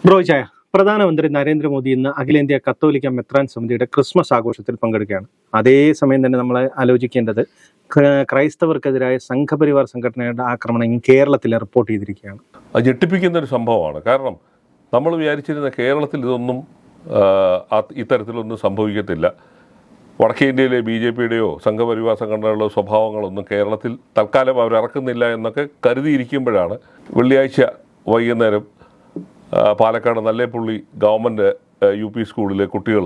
ബ്രോജായ പ്രധാനമന്ത്രി നരേന്ദ്രമോദി ഇന്ന് അഖിലേന്ത്യാ കത്തോലിക്ക മെത്രാൻ സമിതിയുടെ ക്രിസ്മസ് ആഘോഷത്തിൽ പങ്കെടുക്കുകയാണ്. അതേസമയം തന്നെ നമ്മൾ ആലോചിക്കേണ്ടത് ക്രൈസ്തവർക്കെതിരായ സംഘപരിവാർ സംഘടനയുടെ ആക്രമണം കേരളത്തിൽ റിപ്പോർട്ട് ചെയ്തിരിക്കുകയാണ്. അത് ഞെട്ടിപ്പിക്കുന്ന ഒരു സംഭവമാണ്. കാരണം നമ്മൾ വിചാരിച്ചിരുന്ന കേരളത്തിൽ ഇതൊന്നും ഇത്തരത്തിലൊന്നും സംഭവിക്കത്തില്ല. വടക്കേ ഇന്ത്യയിലെ BJPയുടെയോ സംഘപരിവാർ സംഘടനകളുടെ സ്വഭാവങ്ങളൊന്നും കേരളത്തിൽ തൽക്കാലം അവരിറക്കുന്നില്ല എന്നൊക്കെ കരുതിയിരിക്കുമ്പോഴാണ് വെള്ളിയാഴ്ച വൈകുന്നേരം പാലക്കാട് നല്ലേപ്പുള്ളി ഗവൺമെൻറ് UP സ്കൂളിലെ കുട്ടികൾ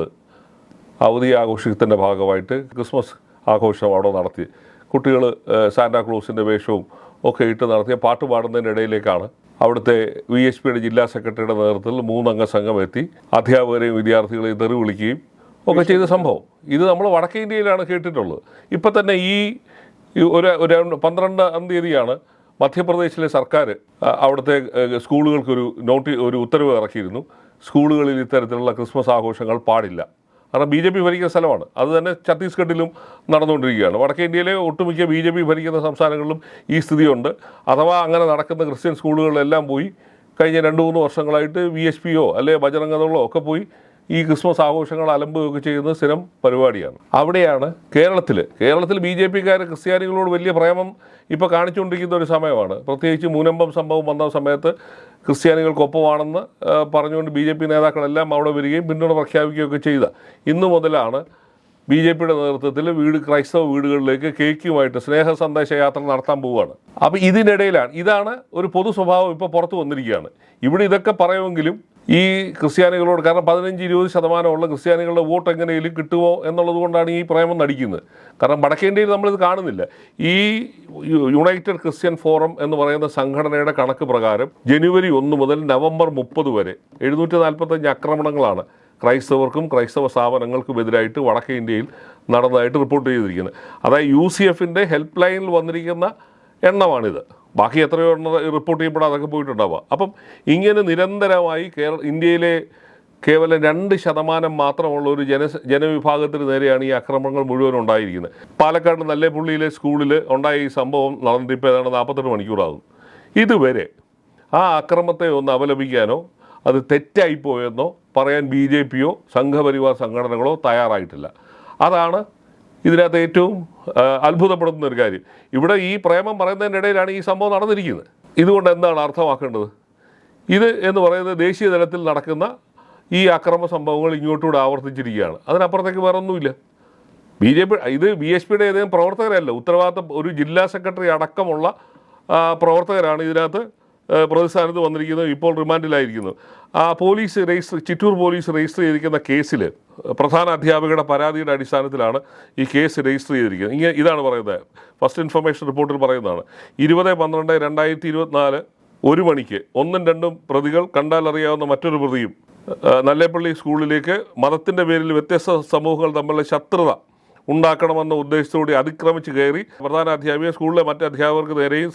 അവധി ആഘോഷത്തിൻ്റെ ഭാഗമായിട്ട് ക്രിസ്മസ് ആഘോഷം അവിടെ നടത്തി. കുട്ടികൾ സാന്റാക്ലോസിൻ്റെ വേഷവും ഒക്കെ ഇട്ട് നടത്തിയ പാട്ട് പാടുന്നതിൻ്റെ ഇടയിലേക്കാണ് അവിടുത്തെ VSPയുടെ ജില്ലാ സെക്രട്ടറിയുടെ നേതൃത്വത്തിൽ 3 അംഗ സംഘം എത്തി അധ്യാപകരെയും വിദ്യാർത്ഥികളെയും തെറി വിളിക്കുകയും ഒക്കെ ചെയ്ത സംഭവം. ഇത് നമ്മൾ വടക്കേ ഇന്ത്യയിലാണ് കേട്ടിട്ടുള്ളത്. ഇപ്പം തന്നെ ഈ ഒരു 12-ാം തീയതിയാണ് മധ്യപ്രദേശിലെ സർക്കാർ അവിടുത്തെ സ്കൂളുകൾക്കൊരു ഒരു ഉത്തരവ് ഇറക്കിയിരുന്നു. സ്കൂളുകളിൽ ഇത്തരത്തിലുള്ള ക്രിസ്മസ് ആഘോഷങ്ങൾ പാടില്ല. കാരണം BJP ഭരിക്കുന്ന സ്ഥലമാണ്. അത് തന്നെ ഛത്തീസ്ഗഡിലും നടന്നുകൊണ്ടിരിക്കുകയാണ്. വടക്കേ ഇന്ത്യയിലെ ഒട്ടുമിക്ക BJP ഭരിക്കുന്ന സംസ്ഥാനങ്ങളിലും ഈ സ്ഥിതിയുണ്ട്. അഥവാ അങ്ങനെ നടക്കുന്ന ക്രിസ്ത്യൻ സ്കൂളുകളിലെല്ലാം പോയി കഴിഞ്ഞ 2-3 വർഷങ്ങളായിട്ട് VSPയോ അല്ലെങ്കിൽ ബജറംഗദളോ ഒക്കെ പോയി ഈ ക്രിസ്മസ് ആഘോഷങ്ങൾ അലമ്പുകയൊക്കെ ചെയ്യുന്നത് സ്ഥിരം പരിപാടിയാണ്. അവിടെയാണ് കേരളത്തിൽ BJPക്കാർ ക്രിസ്ത്യാനികളോട് വലിയ പ്രേമം ഇപ്പോൾ കാണിച്ചുകൊണ്ടിരിക്കുന്ന ഒരു സമയമാണ്. പ്രത്യേകിച്ച് മുനമ്പം സംഭവം വന്ന സമയത്ത് ക്രിസ്ത്യാനികൾക്കൊപ്പമാണെന്ന് പറഞ്ഞുകൊണ്ട് BJP നേതാക്കളെല്ലാം അവിടെ വരികയും പിന്തുണ പ്രഖ്യാപിക്കുകയൊക്കെ ചെയ്ത ഇന്നു മുതലാണ് BJPയുടെ നേതൃത്വത്തിൽ ക്രൈസ്തവ വീടുകളിലേക്ക് കേക്കുമായിട്ട് സ്നേഹ സന്ദേശ യാത്ര നടത്താൻ പോവുകയാണ്. അപ്പോൾ ഇതിനിടയിലാണ് ഇതാണ് ഒരു പൊതു സ്വഭാവം ഇപ്പോൾ പുറത്തു വന്നിരിക്കുകയാണ്. ഇവിടെ ഇതൊക്കെ പറയുമെങ്കിലും ഈ ക്രിസ്ത്യാനികളോട്, കാരണം 15-20% ക്രിസ്ത്യാനികളുടെ വോട്ട് എങ്ങനെയും കിട്ടുമോ എന്നുള്ളത് കൊണ്ടാണ് ഈ പ്രേമം നടിക്കുന്നത്. കാരണം വടക്കേ ഇന്ത്യയിൽ നമ്മളിത് കാണുന്നില്ല. ഈ യുണൈറ്റഡ് ക്രിസ്ത്യൻ ഫോറം എന്ന് പറയുന്ന സംഘടനയുടെ കണക്ക് പ്രകാരം ജനുവരി 1 മുതൽ നവംബർ 30 വരെ 745 ആക്രമണങ്ങളാണ് ക്രൈസ്തവർക്കും ക്രൈസ്തവ സ്ഥാപനങ്ങൾക്കുമെതിരായിട്ട് വടക്കേ ഇന്ത്യയിൽ നടന്നതായിട്ട് റിപ്പോർട്ട് ചെയ്തിരിക്കുന്നത്. അതായത് UCFൻ്റെ ഹെൽപ്പ് ലൈനിൽ വന്നിരിക്കുന്ന എണ്ണമാണിത്. ബാക്കി എത്രയോ റിപ്പോർട്ട് ചെയ്യപ്പെടാതെ അതൊക്കെ പോയിട്ടുണ്ടാവുക. അപ്പം ഇങ്ങനെ നിരന്തരമായി ഇന്ത്യയിലെ കേവലം 2% മാത്രമുള്ള ഒരു ജനവിഭാഗത്തിന് നേരെയാണ് ഈ ആക്രമണങ്ങൾ മുഴുവൻ ഉണ്ടായിരിക്കുന്നത്. പാലക്കാട് നല്ലേപ്പുള്ളിയിലെ സ്കൂളിൽ ഉണ്ടായ ഈ സംഭവം നടന്നിട്ട് ഇപ്പോൾ ഏതാണ്ട് 48 മണിക്കൂറാകും. ഇതുവരെ ആ അക്രമത്തെ ഒന്ന് അപലപിക്കാനോ അത് തെറ്റായിപ്പോയെന്നോ പറയാൻ BJPയോ സംഘപരിവാർ സംഘടനകളോ തയ്യാറായിട്ടില്ല. അതാണ് ഇതിനകത്ത് ഏറ്റവും അത്ഭുതപ്പെടുന്ന ഒരു കാര്യം. ഇവിടെ ഈ പ്രേമം പറയുന്നതിൻ്റെ ഇടയിലാണ് ഈ സംഭവം നടന്നിരിക്കുന്നത്. ഇതുകൊണ്ട് എന്താണ് അർത്ഥമാക്കേണ്ടത്? ഇത് എന്ന് പറയുന്നത് ദേശീയ തലത്തിൽ നടക്കുന്ന ഈ അക്രമ സംഭവങ്ങൾ ഇങ്ങോട്ടൂടെ ആവർത്തിച്ചിരിക്കുകയാണ്. അതിനപ്പുറത്തേക്ക് വേറെ ഒന്നുമില്ല. ഇത് VSPയുടെ ഏതെങ്കിലും പ്രവർത്തകരല്ല. ഉത്തരവാദിത്തം ഒരു ജില്ലാ സെക്രട്ടറി അടക്കമുള്ള പ്രവർത്തകരാണ് ഇതിനകത്ത് പ്രതിസ്ഥാനത്ത് വന്നിരിക്കുന്നത്, ഇപ്പോൾ റിമാൻഡിലായിരിക്കുന്നത്. ചിറ്റൂർ പോലീസ് രജിസ്റ്റർ ചെയ്തിരിക്കുന്ന കേസിൽ പ്രധാന അധ്യാപികയുടെ പരാതിയുടെ അടിസ്ഥാനത്തിലാണ് ഈ കേസ് രജിസ്റ്റർ ചെയ്തിരിക്കുന്നത്. ഇതാണ് പറയുന്നത്. ഫസ്റ്റ് ഇൻഫർമേഷൻ റിപ്പോർട്ടിൽ പറയുന്നതാണ്. 20/12/2024 1 മണിക്ക് 1ഉം 2ഉം പ്രതികൾ കണ്ടാലറിയാവുന്ന മറ്റൊരു പ്രതിയും നല്ലേപ്പള്ളി സ്കൂളിലേക്ക് മതത്തിൻ്റെ പേരിൽ വ്യത്യസ്ത സമൂഹങ്ങൾ തമ്മിലുള്ള ശത്രുത ഉണ്ടാക്കണമെന്ന ഉദ്ദേശത്തോടെ അതിക്രമിച്ച് കയറി പ്രധാന അധ്യാപിക സ്കൂളിലെ മറ്റ് അധ്യാപകർക്ക് നേരെയും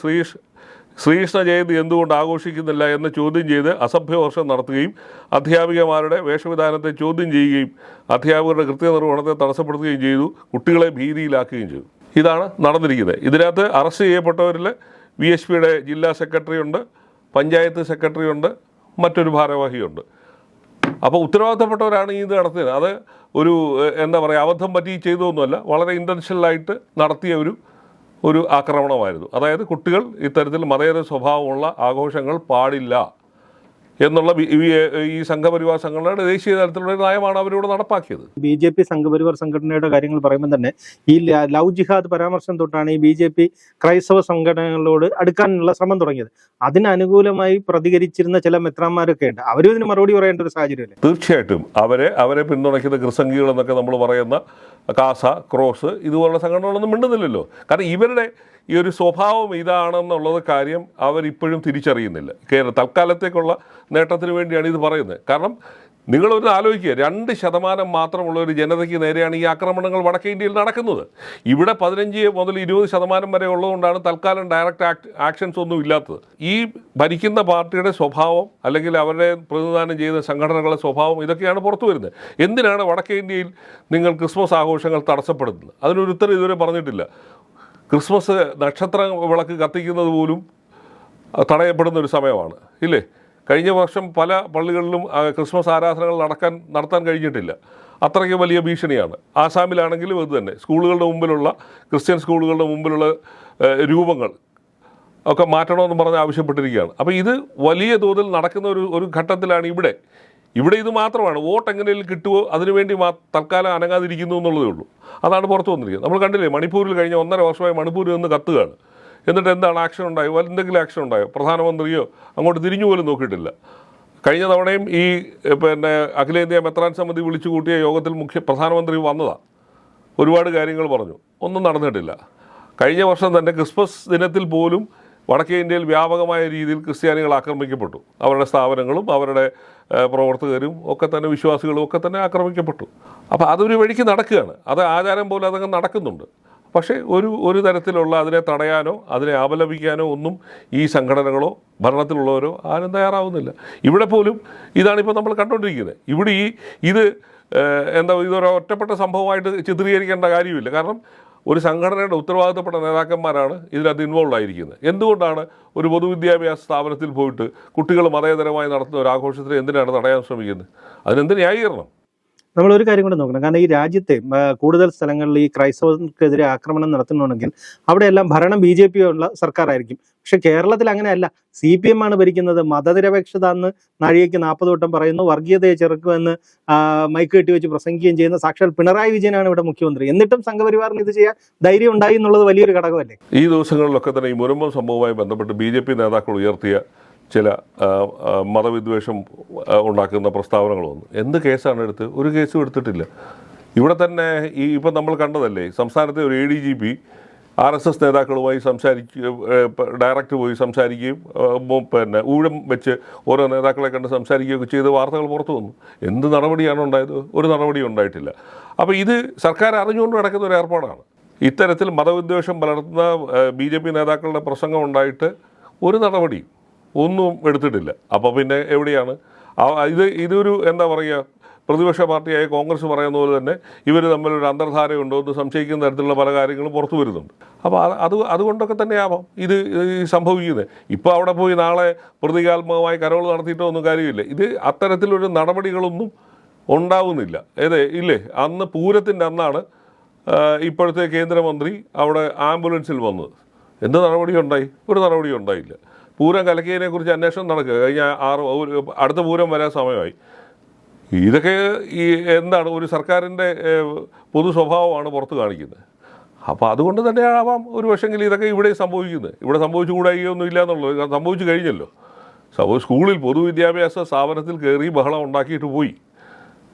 ശ്രീകൃഷ്ണ ജയന്തി എന്തുകൊണ്ട് ആഘോഷിക്കുന്നില്ല എന്ന് ചോദ്യം ചെയ്ത് അസഭ്യവർഷം നടത്തുകയും അധ്യാപികമാരുടെ വേഷവിധാനത്തെ ചോദ്യം ചെയ്യുകയും അധ്യാപകരുടെ കൃത്യനിർവഹണത്തെ തടസ്സപ്പെടുത്തുകയും ചെയ്തു. കുട്ടികളെ ഭീതിയിലാക്കുകയും ചെയ്തു. ഇതാണ് നടന്നിരിക്കുന്നത്. ഇതിനകത്ത് അറസ്റ്റ് ചെയ്യപ്പെട്ടവരിൽ VSPയുടെ ജില്ലാ സെക്രട്ടറി ഉണ്ട്, പഞ്ചായത്ത് സെക്രട്ടറി ഉണ്ട്, മറ്റൊരു ഭാരവാഹിയുണ്ട്. അപ്പോൾ ഉത്തരവാദിത്തപ്പെട്ടവരാണ് ഇത് നടത്തിയത്. അത് ഒരു അബദ്ധം പറ്റി ചെയ്തതൊന്നുമല്ല, വളരെ ഇൻറ്റൻഷനലായിട്ട് നടത്തിയ ഒരു ആക്രമണമായിരുന്നു. അതായത് കുട്ടികൾ ഇത്തരത്തിൽ മതേതര സ്വഭാവമുള്ള ആഘോഷങ്ങൾ പാടില്ല എന്നുള്ള ഈ സംഘപരിവാർ സംഘടനയുടെ ദേശീയ തലത്തിലുള്ള നയമാണ് അവരോട് നടപ്പാക്കിയത്. BJP സംഘപരിവാർ സംഘടനയുടെ കാര്യങ്ങൾ പറയുമ്പോൾ തന്നെ ഈ ലവ് ജിഹാദ് പരാമർശം തൊട്ടാണ് ഈ BJP ക്രൈസ്തവ സംഘടനകളോട് അടുക്കാനുള്ള ശ്രമം തുടങ്ങിയത്. അതിനനുകൂലമായി പ്രതികരിച്ചിരുന്ന ചില മെത്രാന്മാരൊക്കെ ഉണ്ട്. അവരും ഇതിന് മറുപടി പറയേണ്ട ഒരു സാഹചര്യമല്ലേ? തീർച്ചയായിട്ടും അവരെ പിന്തുണയ്ക്കുന്ന ക്രിസംഗികൾ എന്നൊക്കെ നമ്മൾ പറയുന്ന കാസ, ക്രോസ് ഇതുപോലുള്ള സംഘടനകളൊന്നും മിണ്ടുന്നില്ലല്ലോ. കാരണം ഇവരുടെ ഈ ഒരു സ്വഭാവം ഇതാണെന്നുള്ളത് കാര്യം അവരിപ്പോഴും തിരിച്ചറിയുന്നില്ല. തൽക്കാലത്തേക്കുള്ള നേട്ടത്തിന് വേണ്ടിയാണ് ഇത് പറയുന്നത്. കാരണം നിങ്ങളൊന്ന് ആലോചിക്കുക, 2% മാത്രമുള്ള ഒരു ജനതയ്ക്ക് നേരെയാണ് ഈ ആക്രമണങ്ങൾ വടക്കേ ഇന്ത്യയിൽ നടക്കുന്നത്. ഇവിടെ 15 മുതൽ 20% വരെ ഉള്ളതുകൊണ്ടാണ് തൽക്കാലം ഡയറക്റ്റ് ആക്ഷൻസ് ഒന്നും ഇല്ലാത്തത്. ഈ ഭരിക്കുന്ന പാർട്ടിയുടെ സ്വഭാവം അല്ലെങ്കിൽ അവരുടെ പ്രതിനിധാനം ചെയ്യുന്ന സംഘടനകളുടെ സ്വഭാവം ഇതൊക്കെയാണ് പുറത്തു വരുന്നത്. എന്തിനാണ് വടക്കേ ഇന്ത്യയിൽ നിങ്ങൾ ക്രിസ്മസ് ആഘോഷങ്ങൾ തടസ്സപ്പെടുത്തുന്നത്? അതിനൊരു ഉത്തരം ഇതുവരെ പറഞ്ഞിട്ടില്ല. ക്രിസ്മസ് നക്ഷത്ര വിളക്ക് കത്തിക്കുന്നത് പോലും തടയപ്പെടുന്ന ഒരു സമയമാണ് ഇല്ലേ? കഴിഞ്ഞ വർഷം പല പള്ളികളിലും ക്രിസ്മസ് ആരാധനകൾ നടത്താൻ കഴിഞ്ഞിട്ടില്ല. അത്രയ്ക്ക് വലിയ ഭീഷണിയാണ്. ആസാമിലാണെങ്കിലും ഇത് തന്നെ, സ്കൂളുകളുടെ മുമ്പിലുള്ള ക്രിസ്ത്യൻ സ്കൂളുകളുടെ മുമ്പിലുള്ള രൂപങ്ങൾ ഒക്കെ മാറ്റണമെന്ന് പറഞ്ഞ് ആവശ്യപ്പെട്ടിരിക്കുകയാണ്. അപ്പോൾ ഇത് വലിയ തോതിൽ നടക്കുന്ന ഒരു ഘട്ടത്തിലാണ് ഇവിടെ ഇത് മാത്രമാണ്. വോട്ട് എങ്ങനെയും കിട്ടുമോ അതിനുവേണ്ടി തൽക്കാലം അനങ്ങാതിരിക്കുന്നു എന്നുള്ളതേ ഉള്ളൂ. അതാണ് പുറത്തു വന്നിരിക്കുന്നത്. നമ്മൾ കണ്ടില്ലേ, മണിപ്പൂരിൽ കഴിഞ്ഞ 1.5 വർഷമായി മണിപ്പൂരിൽ നിന്ന് കത്തുകയാണ്. എന്നിട്ട് എന്താണ് ആക്ഷൻ ഉണ്ടായോ? എന്തെങ്കിലും ആക്ഷൻ ഉണ്ടായോ? പ്രധാനമന്ത്രിയോ അങ്ങോട്ട് തിരിഞ്ഞു പോലും നോക്കിയിട്ടില്ല. കഴിഞ്ഞ തവണയും ഈ അഖിലേന്ത്യാ മെത്രാൻ സമിതി വിളിച്ചു കൂട്ടിയ യോഗത്തിൽ പ്രധാനമന്ത്രി വന്നതാണ്, ഒരുപാട് കാര്യങ്ങൾ പറഞ്ഞു, ഒന്നും നടന്നിട്ടില്ല. കഴിഞ്ഞ വർഷം തന്നെ ക്രിസ്മസ് ദിനത്തിൽ പോലും വടക്കേ ഇന്ത്യയിൽ വ്യാപകമായ രീതിയിൽ ക്രിസ്ത്യാനികൾ ആക്രമിക്കപ്പെട്ടു. അവരുടെ സ്ഥാപനങ്ങളും അവരുടെ പ്രവർത്തകരും ഒക്കെ തന്നെ, വിശ്വാസികളും ഒക്കെ തന്നെ ആക്രമിക്കപ്പെട്ടു. അപ്പോൾ അതൊരു വഴിക്ക് നടക്കുകയാണ്. അത് ആചാരം പോലെ അതങ്ങ് നടക്കുന്നുണ്ട്. പക്ഷേ ഒരു തരത്തിലുള്ള അതിനെ തടയാനോ അതിനെ അപലപിക്കാനോ ഒന്നും ഈ സംഘടനകളോ ഭരണത്തിലുള്ളവരോ ആരും തയ്യാറാവുന്നില്ല. ഇവിടെ പോലും ഇതാണിപ്പോൾ നമ്മൾ കണ്ടുകൊണ്ടിരിക്കുന്നത്. ഇവിടെ ഇതൊരു ഒറ്റപ്പെട്ട സംഭവമായിട്ട് ചിത്രീകരിക്കേണ്ട കാര്യമില്ല. കാരണം ഒരു സംഘടനയുടെ ഉത്തരവാദിത്തപ്പെട്ട നേതാക്കന്മാരാണ് ഇതിനകത്ത് ഇൻവോൾവ് ആയിരിക്കുന്നത്. എന്തുകൊണ്ടാണ് ഒരു പൊതുവിദ്യാഭ്യാസ സ്ഥാപനത്തിൽ പോയിട്ട് കുട്ടികൾ മതേതരമായി നടത്തുന്ന ഒരു ആഘോഷത്തിന് എന്തിനാണ് തടയാൻ ശ്രമിക്കുന്നത്? അതിനെന്ത് ന്യായീകരണം? നമ്മളൊരു കാര്യം കൂടെ നോക്കണം. കാരണം ഈ രാജ്യത്തെ കൂടുതൽ സ്ഥലങ്ങളിൽ ഈ ക്രൈസ്തവർക്കെതിരെ ആക്രമണം നടത്തുന്നുണ്ടെങ്കിൽ അവിടെയെല്ലാം ഭരണം BJP ഉള്ള സർക്കാരായിരിക്കും. പക്ഷെ കേരളത്തിൽ അങ്ങനെയല്ല. CPM ആണ് ഭരിക്കുന്നത്. മതനിരപേക്ഷത എന്ന് നാഴികയ്ക്ക് 40 വട്ടം പറയുന്നു, വർഗീയതയെ ചെറുക്കുമെന്ന് മൈക്ക് കെട്ടി വെച്ച് പ്രസംഗിക്കുകയും ചെയ്യുന്ന സാക്ഷാൽ പിണറായി വിജയനാണ് ഇവിടെ മുഖ്യമന്ത്രി. എന്നിട്ടും സംഘപരിവാറിന് ഇത് ചെയ്യാൻ ധൈര്യം ഉണ്ടായി എന്നുള്ളത് വലിയൊരു ഘടകമല്ലേ? ഈ ദിവസങ്ങളിലൊക്കെ തന്നെ ഈ മുരമ്പം സംഭവവുമായി ബന്ധപ്പെട്ട് BJP നേതാക്കൾ ഉയർത്തിയ ചില മതവിദ്വേഷം ഉണ്ടാക്കുന്ന പ്രസ്താവനകൾ വന്നു. എന്ത് കേസാണ് എടുത്ത്? ഒരു കേസും എടുത്തിട്ടില്ല. ഇവിടെ തന്നെ ഇപ്പം നമ്മൾ കണ്ടതല്ലേ, സംസ്ഥാനത്തെ ഒരു ADGP RSS നേതാക്കളുമായി ഡയറക്റ്റ് പോയി സംസാരിക്കുകയും ഊഴം വെച്ച് ഓരോ നേതാക്കളെ കണ്ട് സംസാരിക്കുകയൊക്കെ ചെയ്ത് വാർത്തകൾ പുറത്തു വന്നു. എന്ത് നടപടിയാണ് ഉണ്ടായത്? ഒരു നടപടിയും ഉണ്ടായിട്ടില്ല. അപ്പോൾ ഇത് സർക്കാർ അറിഞ്ഞുകൊണ്ട് നടക്കുന്ന ഒരു ഏർപ്പാടാണ്. ഇത്തരത്തിൽ മതവിദ്വേഷം പലർത്തുന്ന BJP നേതാക്കളുടെ പ്രസംഗം ഉണ്ടായിട്ട് ഒരു നടപടിയും ഒന്നും എടുത്തിട്ടില്ല. അപ്പോൾ പിന്നെ എവിടെയാണ് ഇതൊരു എന്താ പറയുക, പ്രതിപക്ഷ പാർട്ടിയായ കോൺഗ്രസ് പറയുന്ന പോലെ തന്നെ ഇവർ തമ്മിലൊരു അന്തർധാരയുണ്ടോ എന്ന് സംശയിക്കുന്ന തരത്തിലുള്ള പല കാര്യങ്ങളും പുറത്തു വരുന്നുണ്ട്. അപ്പോൾ അതുകൊണ്ടൊക്കെ തന്നെയാവാം ഇത് സംഭവിക്കുന്നത്. ഇപ്പോൾ അവിടെ പോയി നാളെ പ്രതീകാത്മകമായി കരോൾ നടത്തിയിട്ടോ ഒന്നും കാര്യമില്ല. അത്തരത്തിലൊരു നടപടികളൊന്നും ഉണ്ടാവുന്നില്ല. ഇല്ലേ, അന്ന് പൂരത്തിൻ്റെ അന്നാണ് ഇപ്പോഴത്തെ കേന്ദ്രമന്ത്രി അവിടെ ആംബുലൻസിൽ വന്നത്. എന്ത് നടപടിയുണ്ടായി? ഒരു നടപടിയും ഉണ്ടായില്ല. പൂരം കലക്കിയതിനെക്കുറിച്ച് അന്വേഷണം നടക്കുക. കഴിഞ്ഞ അടുത്ത പൂരം വരാൻ സമയമായി. ഇതൊക്കെ എന്താണ്, ഒരു സർക്കാരിൻ്റെ പൊതു സ്വഭാവമാണ് പുറത്ത് കാണിക്കുന്നത്. അപ്പോൾ അതുകൊണ്ട് തന്നെ ആവാം ഒരു പക്ഷെങ്കിൽ ഇതൊക്കെ ഇവിടെ സംഭവിക്കുന്നത്. ഇവിടെ സംഭവിച്ചുകൂടായികയൊന്നും ഇല്ല എന്നുള്ളത് സംഭവിച്ചു കഴിഞ്ഞല്ലോ. സ്കൂളിൽ പൊതുവിദ്യാഭ്യാസ സ്ഥാപനത്തിൽ കയറി ബഹളം ഉണ്ടാക്കിയിട്ട് പോയി,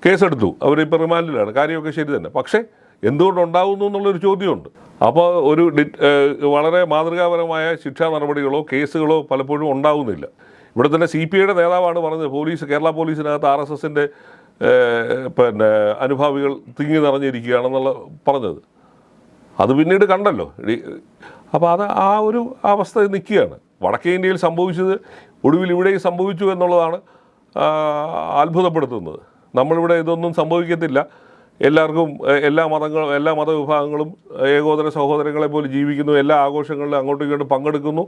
കേസെടുത്തു, അവരിപ്പോൾ റിമാൻഡിലാണ്, കാര്യമൊക്കെ ശരി തന്നെ. പക്ഷേ എന്തുകൊണ്ടുണ്ടാകുന്നു എന്നുള്ളൊരു ചോദ്യമുണ്ട്. അപ്പോൾ വളരെ മാതൃകാപരമായ ശിക്ഷാ നടപടികളോ കേസുകളോ പലപ്പോഴും ഉണ്ടാവുന്നില്ല. ഇവിടെ തന്നെ CPIയുടെ നേതാവാണ് പറഞ്ഞത്, കേരള പോലീസിനകത്ത് RSSൻ്റെ അനുഭാവികൾ തിങ്ങി നിറഞ്ഞിരിക്കുകയാണെന്നുള്ള പറഞ്ഞത്. അത് പിന്നീട് കണ്ടല്ലോ. അപ്പോൾ ആ ഒരു അവസ്ഥ നിൽക്കുകയാണ്. വടക്കേ ഇന്ത്യയിൽ സംഭവിച്ചത് ഒടുവിൽ ഇവിടെയും സംഭവിച്ചു എന്നുള്ളതാണ് അത്ഭുതപ്പെടുത്തുന്നത്. നമ്മളിവിടെ ഇതൊന്നും സംഭവിക്കത്തില്ല, എല്ലാവർക്കും എല്ലാ മതവിഭാഗങ്ങളും ഏകോദര സഹോദരങ്ങളെ പോലെ ജീവിക്കുന്നു, എല്ലാ ആഘോഷങ്ങളിലും അങ്ങോട്ടും ഇങ്ങോട്ടും പങ്കെടുക്കുന്നു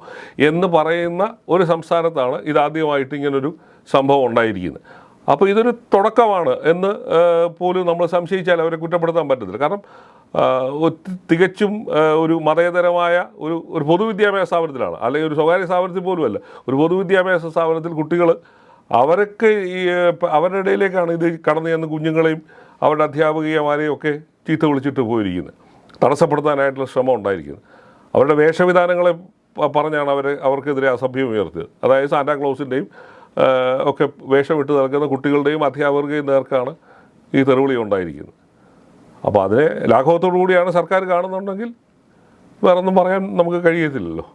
എന്ന് പറയുന്ന ഒരു സംസ്ഥാനത്താണ് ഇതാദ്യമായിട്ട് ഇങ്ങനൊരു സംഭവം ഉണ്ടായിരിക്കുന്നത്. അപ്പോൾ ഇതൊരു തുടക്കമാണ് എന്ന് പോലും നമ്മൾ സംശയിച്ചാൽ അവരെ കുറ്റപ്പെടുത്താൻ പറ്റത്തില്ല. കാരണം തികച്ചും ഒരു മതേതരമായ ഒരു പൊതുവിദ്യാഭ്യാസ സ്ഥാപനത്തിലാണ്, അല്ലെങ്കിൽ ഒരു സ്വകാര്യ സ്ഥാപനത്തിൽ പോലുമല്ല, ഒരു പൊതുവിദ്യാഭ്യാസ സ്ഥാപനത്തിൽ കുട്ടികൾ അവരുടെ ഇടയിലേക്കാണ് ഇത് കടന്നു ചെന്ന് കുഞ്ഞുങ്ങളെയും അവരുടെ അധ്യാപകമാരെയും ഒക്കെ ചീത്ത വിളിച്ചിട്ട് പോയിരിക്കുന്നത്, തടസ്സപ്പെടുത്താനായിട്ടുള്ള ശ്രമം ഉണ്ടായിരിക്കുന്നത്. അവരുടെ വേഷവിധാനങ്ങളെ പറഞ്ഞാണ് അവർക്കെതിരെ അസഭ്യം ഉയർത്തിയത്. അതായത് സാന്റാക്ലോസിൻ്റെയും ഒക്കെ വേഷമിട്ട് നടക്കുന്ന കുട്ടികളുടെയും അധ്യാപകരുടെയും നേർക്കാണ് ഈ തെറിവിളി ഉണ്ടായിരിക്കുന്നത്. അപ്പോൾ അതിനെ ലാഘവത്തോടു കൂടിയാണ് സർക്കാർ കാണുന്നുണ്ടെങ്കിൽ വേറൊന്നും പറയാൻ നമുക്ക് കഴിയത്തില്ലല്ലോ.